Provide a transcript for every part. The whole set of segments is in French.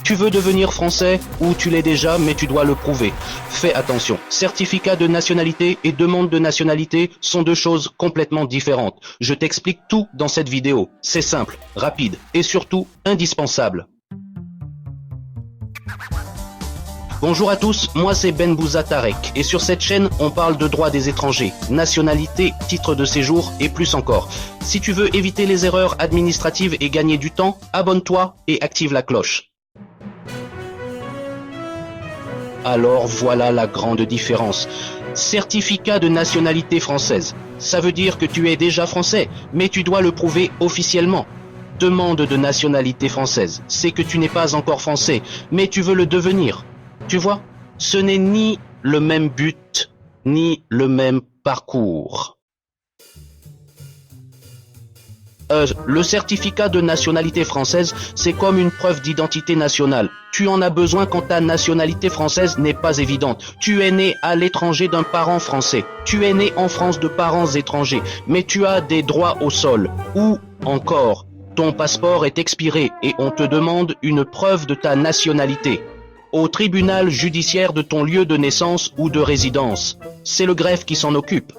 Tu veux devenir français ou tu l'es déjà mais tu dois le prouver. Fais attention, certificat de nationalité et demande de nationalité sont deux choses complètement différentes. Je t'explique tout dans cette vidéo. C'est simple, rapide et surtout indispensable. Bonjour à tous, moi c'est Ben Bouza Tarek et sur cette chaîne on parle de droit des étrangers, nationalité, titre de séjour et plus encore. Si tu veux éviter les erreurs administratives et gagner du temps, abonne-toi et active la cloche. Alors voilà la grande différence. Certificat de nationalité française. Ça veut dire que tu es déjà français, mais tu dois le prouver officiellement. Demande de nationalité française. C'est que tu n'es pas encore français, mais tu veux le devenir. Tu vois, ce n'est ni le même but, ni le même parcours. Le certificat de nationalité française, c'est comme une preuve d'identité nationale. Tu en as besoin quand ta nationalité française n'est pas évidente. Tu es né à l'étranger d'un parent français. Tu es né en France de parents étrangers, mais tu as des droits au sol. Ou encore, ton passeport est expiré et on te demande une preuve de ta nationalité. Au tribunal judiciaire de ton lieu de naissance ou de résidence. C'est le greffe qui s'en occupe.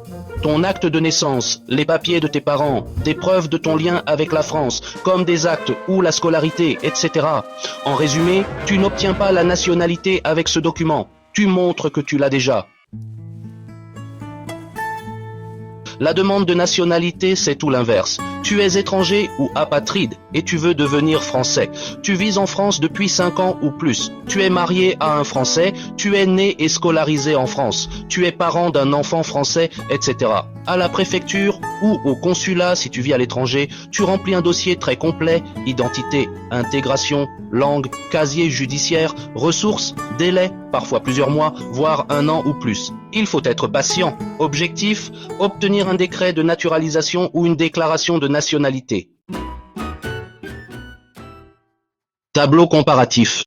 Ton acte de naissance, les papiers de tes parents, des preuves de ton lien avec la France, comme des actes ou la scolarité, etc. En résumé, tu n'obtiens pas la nationalité avec ce document. Tu montres que tu l'as déjà. La demande de nationalité, c'est tout l'inverse. Tu es étranger ou apatride et tu veux devenir français. Tu vis en France depuis 5 ans ou plus. Tu es marié à un Français, tu es né et scolarisé en France. Tu es parent d'un enfant français, etc. À la préfecture ou au consulat si tu vis à l'étranger, tu remplis un dossier très complet, identité, intégration, langue, casier judiciaire, ressources, délai, parfois plusieurs mois, voire 1 an ou plus. Il faut être patient. Objectif, obtenir un décret de naturalisation ou une déclaration de nationalité. Tableau comparatif.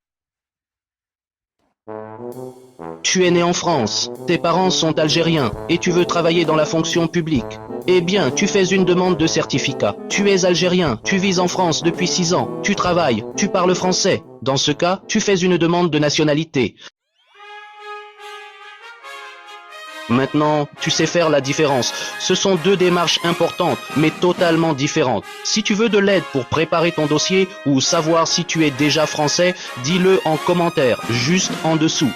Tu es né en France, tes parents sont algériens et tu veux travailler dans la fonction publique. Eh bien, tu fais une demande de certificat. Tu es algérien, tu vis en France depuis 6 ans, tu travailles, tu parles français. Dans ce cas, tu fais une demande de nationalité. Maintenant, tu sais faire la différence. Ce sont deux démarches importantes, mais totalement différentes. Si tu veux de l'aide pour préparer ton dossier ou savoir si tu es déjà français, dis-le en commentaire, juste en dessous.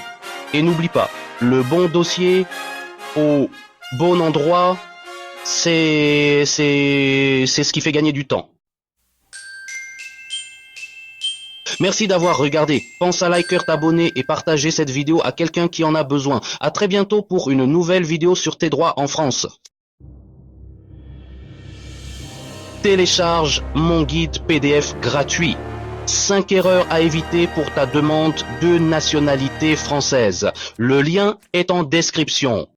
Et n'oublie pas, le bon dossier au bon endroit, c'est ce qui fait gagner du temps. Merci d'avoir regardé. Pense à liker, t'abonner et partager cette vidéo à quelqu'un qui en a besoin. À très bientôt pour une nouvelle vidéo sur tes droits en France. Télécharge mon guide PDF gratuit. 5 erreurs à éviter pour ta demande de nationalité française. Le lien est en description.